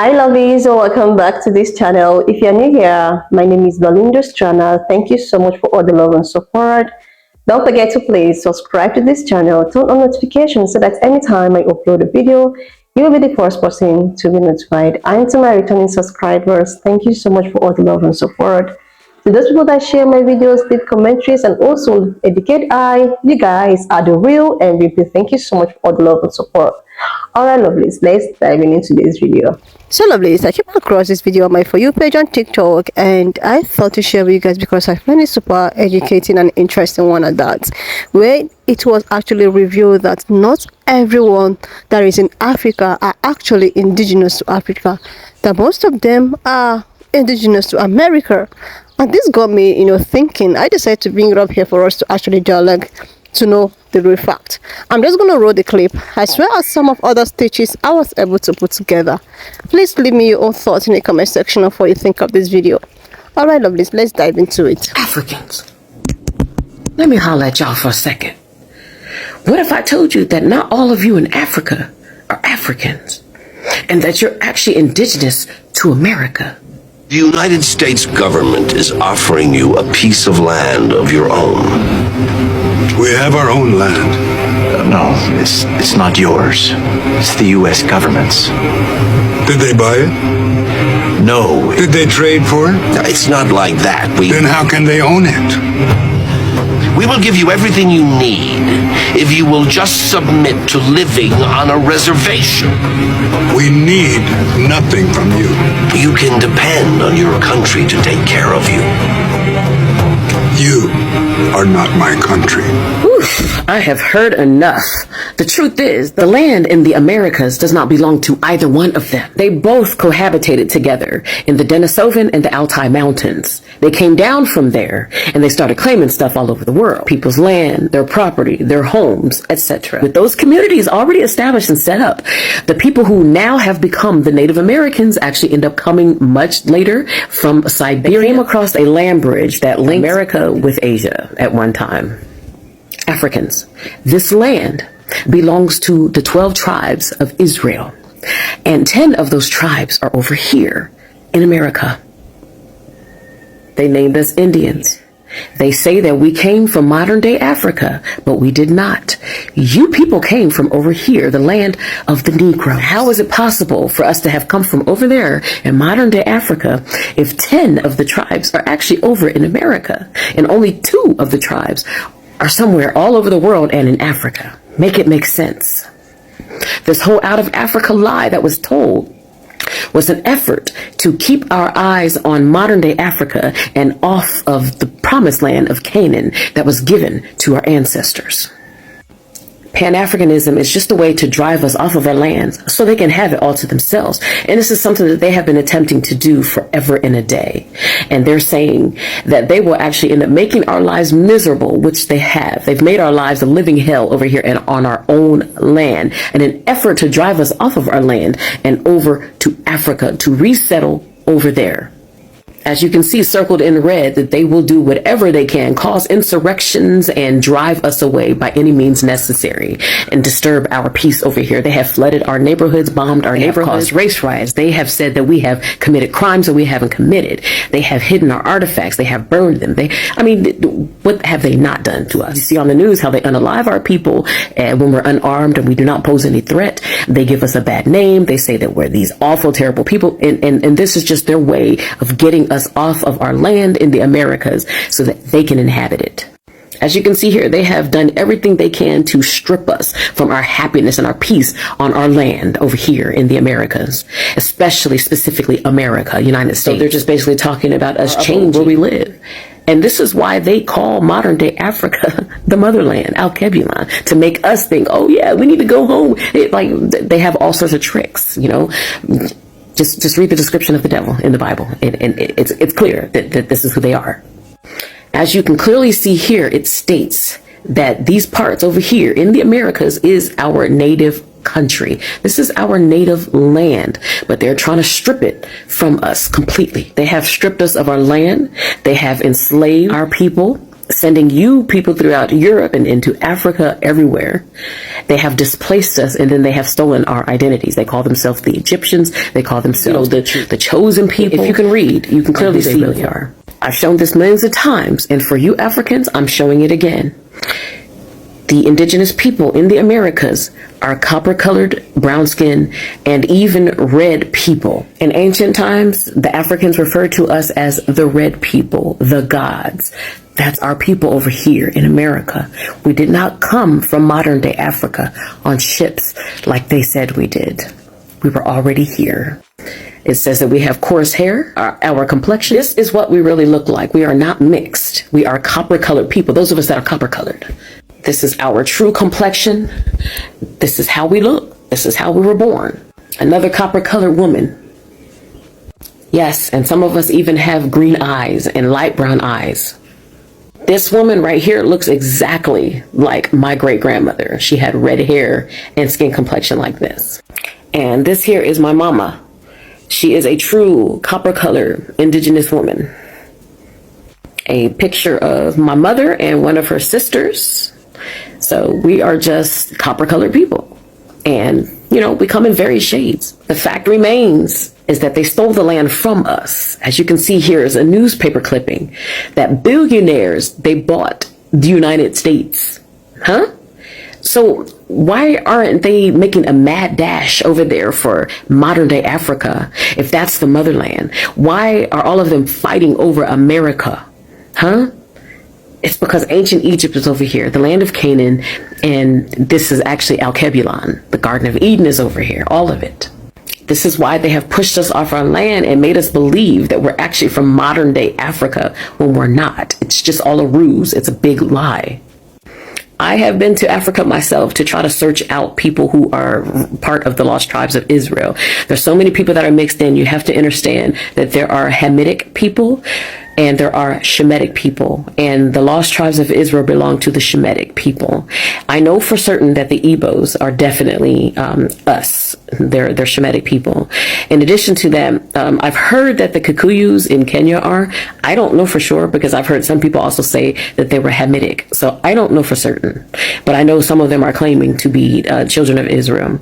Hi lovelies, welcome back to this channel. If you're new here, my name is Belinda's channel. Thank you so much for all the love and support. Don't forget to please subscribe to this channel, turn on notifications so that anytime I upload a video, you will be the first person to be notified. And to my returning subscribers, thank you so much for all the love and support. To those people that share my videos, leave commentaries, and also educate you guys are the real MVP. Thank you so much for all the love and support. Alright lovelies, let's dive into this video. So lovelies, I came across this video on my For You page on TikTok, and I thought to share with you guys because I find it super educating and interesting one at that, where it was actually revealed that not everyone that is in Africa are actually indigenous to Africa, that most of them are indigenous to America. And this got me, thinking. I decided to bring it up here for us to actually dialogue to know the real fact. I'm just going to roll the clip as well as some of other stitches I was able to put together. Please leave me your own thoughts in the comment section of what you think of this video. Alright lovelies, let's dive into it. Africans. Let me holler at y'all for a second. What if I told you that not all of you in Africa are Africans, and that you're actually indigenous to America? The United States government is offering you a piece of land of your own. We have our own land. No, it's not yours. It's the U.S. government's. Did they buy it? No. Did they trade for it? It's not like that. Then how can they own it? We will give you everything you need if you will just submit to living on a reservation. We need nothing from you. You can depend on your country to take care of you. You are not my country. Oof, I have heard enough. The truth is, the land in the Americas does not belong to either one of them. They both cohabitated together in the Denisovan and the Altai Mountains. They came down from there and they started claiming stuff all over the world. People's land, their property, their homes, etc. With those communities already established and set up, the people who now have become the Native Americans actually end up coming much later from Siberia. They came across a land bridge that linked America with Asia at one time. Africans. This land belongs to the 12 tribes of Israel, and 10 of those tribes are over here in America. They named us Indians. They say that we came from modern day Africa, but we did not. You people came from over here, the land of the Negro. How is it possible for us to have come from over there in modern day Africa if 10 of the tribes are actually over in America and only 2 of the tribes are somewhere all over the world and in Africa? Make it make sense. This whole out of Africa lie that was told was an effort to keep our eyes on modern day Africa and off of the promised land of Canaan that was given to our ancestors. Pan-Africanism is just a way to drive us off of our lands so they can have it all to themselves. And this is something that they have been attempting to do forever and a day. And they're saying that they will actually end up making our lives miserable, which they have. They've made our lives a living hell over here and on our own land in an effort to drive us off of our land and over to Africa to resettle over there. As you can see circled in red, that they will do whatever they can, cause insurrections and drive us away by any means necessary and disturb our peace over here. They have flooded our neighborhoods, bombed our neighborhoods, caused race riots. They have said that we have committed crimes that we haven't committed. They have hidden our artifacts. They have burned them. What have they not done to us? You see on the news how they unalive our people when we're unarmed and we do not pose any threat. They give us a bad name. They say that we're these awful, terrible people. And this is just their way of getting us off of our land in the Americas so that they can inhabit it. As you can see here, they have done everything they can to strip us from our happiness and our peace on our land over here in the Americas, specifically America, United States. So they're just basically talking about us changing where we live. And this is why they call modern day Africa the motherland, Al-Kebulan, to make us think, oh yeah, we need to go home. They have all sorts of tricks, Just read the description of the devil in the Bible, and it's clear that this is who they are. As you can clearly see here, it states that these parts over here in the Americas is our native country. This is our native land, but they're trying to strip it from us completely. They have stripped us of our land. They have enslaved our people, sending you people throughout Europe and into Africa, everywhere. They have displaced us, and then they have stolen our identities. They call themselves the Egyptians. They call themselves the chosen people. If you can read, you can clearly see who they are. I've shown this millions of times, and for you Africans, I'm showing it again. The indigenous people in the Americas are copper-colored, brown-skinned, and even red people. In ancient times, the Africans referred to us as the red people, the gods. That's our people over here in America. We did not come from modern-day Africa on ships like they said we did. We were already here. It says that we have coarse hair, our complexion. This is what we really look like. We are not mixed. We are copper-colored people, those of us that are copper-colored. This is our true complexion. This is how we look. This is how we were born. Another copper-colored woman. Yes, and some of us even have green eyes and light brown eyes. This woman right here looks exactly like my great-grandmother. She had red hair and skin complexion like this. And this here is my mama. She is a true copper-colored indigenous woman. A picture of my mother and one of her sisters. So we are just copper-colored people. And, you know, we come in various shades. The fact remains is that they stole the land from us. As you can see here is a newspaper clipping that billionaires, they bought the United States. Huh? So why aren't they making a mad dash over there for modern day Africa if that's the motherland? Why are all of them fighting over America? Huh? It's because ancient Egypt is over here, the land of Canaan, and this is actually Al-Kebulon. The Garden of Eden is over here, all of it. This is why they have pushed us off our land and made us believe that we're actually from modern day Africa when we're not. It's just all a ruse. It's a big lie. I have been to Africa myself to try to search out people who are part of the lost tribes of Israel. There's so many people that are mixed in. You have to understand that there are Hamitic people and there are Shemitic people, and the lost tribes of Israel belong to the Shemitic people. I know for certain that the Igbos are definitely us. They're Shemitic people. In addition to that, I've heard that the Kikuyus in Kenya are. I don't know for sure because I've heard some people also say that they were Hamitic. So I don't know for certain, but I know some of them are claiming to be children of Israel.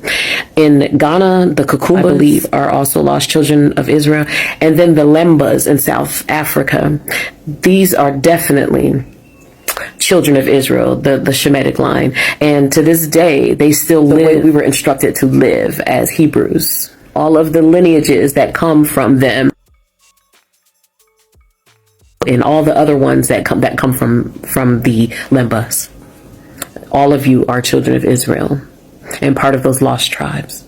In Ghana, the Kukumbas, I believe, are also lost children of Israel. And then the Lembas in South Africa. These are definitely children of Israel, the Shemitic line. And to this day, they still live the way we were instructed to live as Hebrews. All of the lineages that come from them and all the other ones that come from the Lembas. All of you are children of Israel and part of those lost tribes.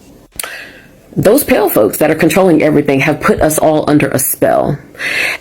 Those pale folks that are controlling everything have put us all under a spell.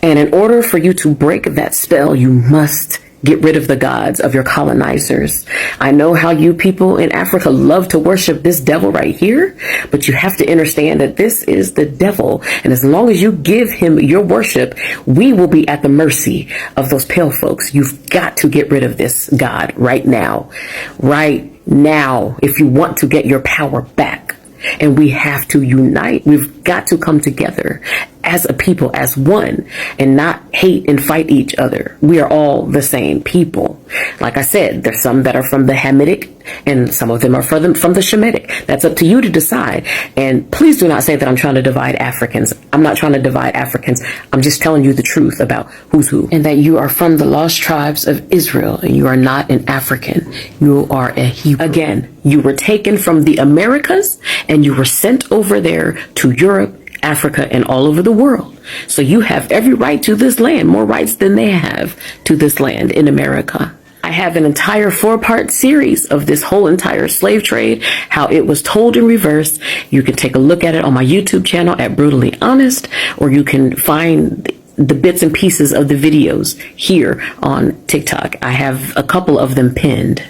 And in order for you to break that spell, you must get rid of the gods of your colonizers. I know how you people in Africa love to worship this devil right here, but you have to understand that this is the devil. And as long as you give him your worship, we will be at the mercy of those pale folks. You've got to get rid of this God right now. Right now, if you want to get your power back. And we have to unite. We've got to come together as a people, as one, and not hate and fight each other. We are all the same people. Like I said, there's some that are from the Hamitic and some of them are from the Shemitic. That's up to you to decide. And please do not say that I'm trying to divide Africans. I'm not trying to divide Africans. I'm just telling you the truth about who's who. And that you are from the lost tribes of Israel and you are not an African. You are a Hebrew. Again, you were taken from the Americas and you were sent over there to Europe, Africa, and all over the world. So you have every right to this land, more rights than they have to this land in America. I have an entire 4-part series of this whole entire slave trade, how it was told in reverse. You can take a look at it on my YouTube channel at Brutally Honest, or you can find the bits and pieces of the videos here on TikTok. I have a couple of them pinned.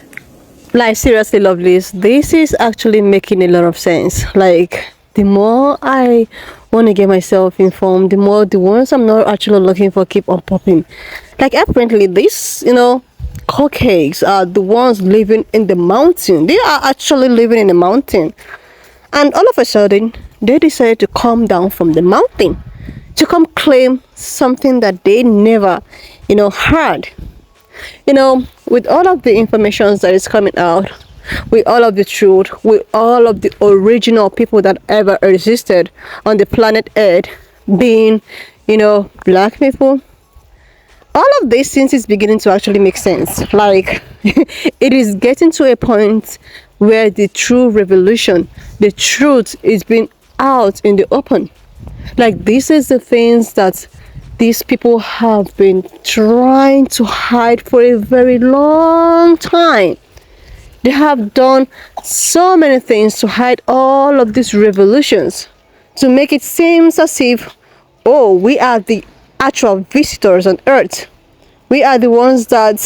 Like, seriously, lovelies, this is actually making a lot of sense. Like, the more I want to get myself informed, the more the ones I'm not actually looking for keep on popping. Like, apparently this, Caucasians are the ones living in the mountain. They are actually living in the mountain. And all of a sudden, they decided to come down from the mountain to come claim something that they never, heard. With all of the information that is coming out, with all of the truth, with all of the original people that ever existed on the planet Earth, being, black people, all of these things is beginning to actually make sense. Like, it is getting to a point where the true revolution, the truth is being out in the open. Like, this is the things that these people have been trying to hide for a very long time. They have done so many things to hide all of these revolutions, to make it seem as if, oh, we are the actual visitors on earth. We are the ones that,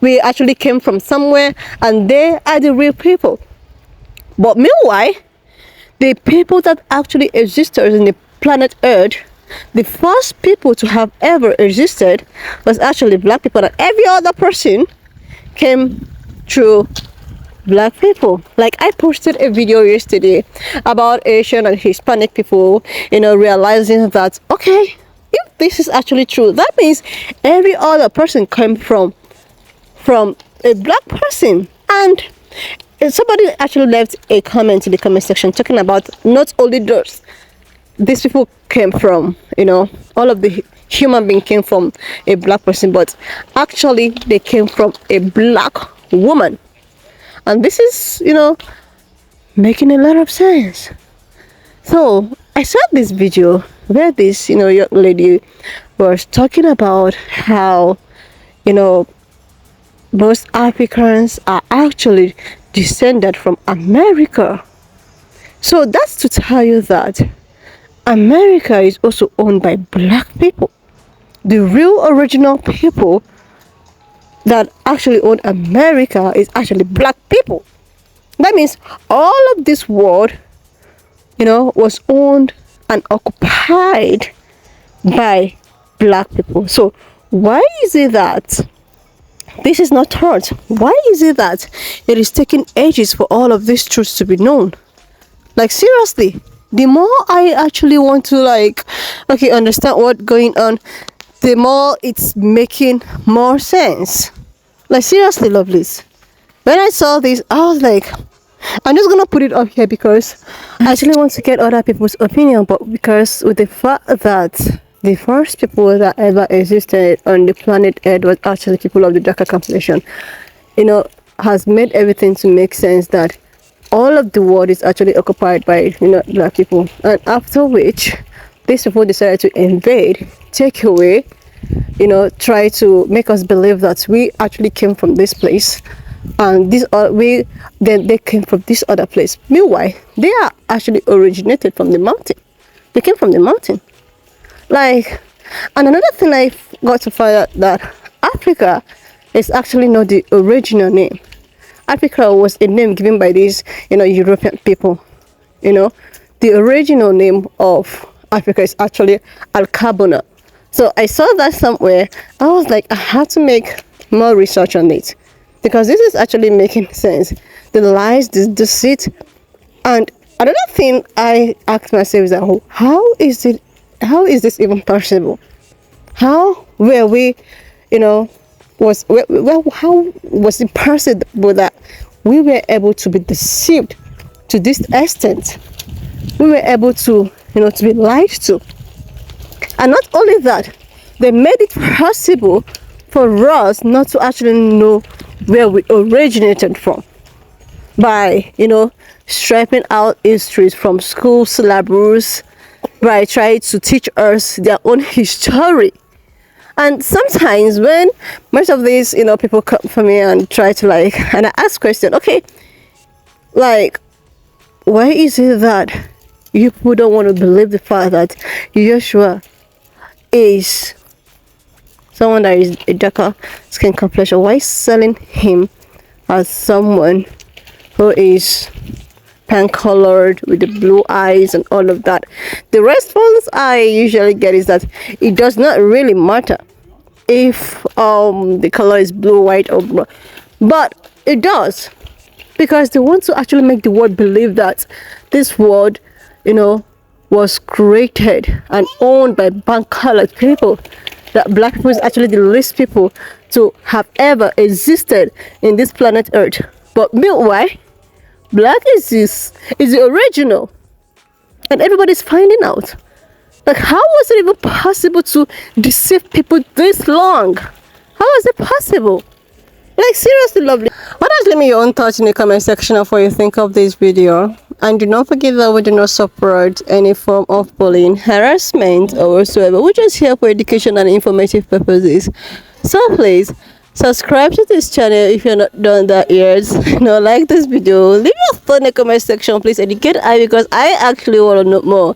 we actually came from somewhere, and they are the real people. But meanwhile, the people that actually existed in the planet Earth, the first people to have ever existed was actually black people, and every other person came through black people. Like, I posted a video yesterday about Asian and Hispanic people, realizing that, okay, if this is actually true, that means every other person came from a black person. And somebody actually left a comment in the comment section talking about not only these people came from, all of the human being came from a black person, but actually they came from a black woman. And this is, making a lot of sense. So I saw this video where this, young lady was talking about how, most Africans are actually descended from America. So that's to tell you that America is also owned by black people. The real original people that actually own America is actually black people. That means all of this world, was owned and occupied by black people. So why is it that this is not taught? Why is it that it is taking ages for all of these truths to be known? Like, seriously, the more I actually want to understand what's going on, the more it's making more sense. Like, seriously, lovelies. When I saw this, I was like, I'm just gonna put it up here because I actually want to get other people's opinion, but because with the fact that the first people that ever existed on the planet Earth was actually people of the darker complexion, has made everything to make sense that all of the world is actually occupied by, black people. And after which, these people decided to invade, take away, try to make us believe that we actually came from this place, and then they came from this other place. Meanwhile, they are actually originated from the mountain. They came from the mountain. Like, and another thing I got to find out that Africa is actually not the original name. Africa was a name given by these, European people. The original name of Africa is actually Al-Carbona. So I saw that somewhere. I was like, I had to make more research on it, because this is actually making sense. The lies, the deceit. And another thing I asked myself is that, how is this even possible? How were we, how was it possible that we were able to be deceived to this extent? We were able to, to be lied to. And not only that, they made it possible for us not to actually know where we originated from by, stripping out histories from school syllabus, by trying to teach us their own history. And sometimes when most of these, people come for me and try to and I ask question, okay, why is it that you people don't want to believe the fact that Joshua is someone that is a darker skin complexion? Why selling him as someone who is pan-colored with the blue eyes and all of that? The response I usually get is that it does not really matter if the color is blue, white, or blue, but it does, because they want to actually make the world believe that this world, was created and owned by pan-colored people, that black people is actually the least people to have ever existed in this planet Earth. But meanwhile, black is the original, and everybody's finding out. Like, how was it even possible to deceive people this long? How is it possible? Like, seriously, lovely. Why don't leave me your own thoughts in the comment section of what you think of this video. And do not forget that we do not support any form of bullying, harassment, or whatsoever. We're just here for education and informative purposes. So please, subscribe to this channel if you're not done that yet. Like this video. Leave your thought in the comment section, please. Educate I, because I actually want to know more.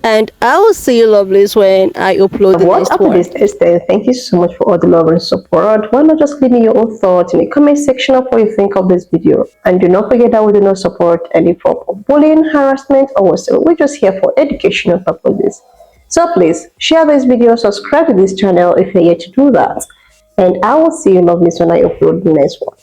And I will see you lovelies when I upload the next one. This Esther, thank you so much for all the love and support. Why not just leave me your own thoughts in the comment section of what you think of this video. And do not forget that we do not support any form of bullying, harassment, or whatsoever. We're just here for educational purposes. So please share this video, subscribe to this channel if you're yet to do that. And I will see you lovelies when I upload the next one.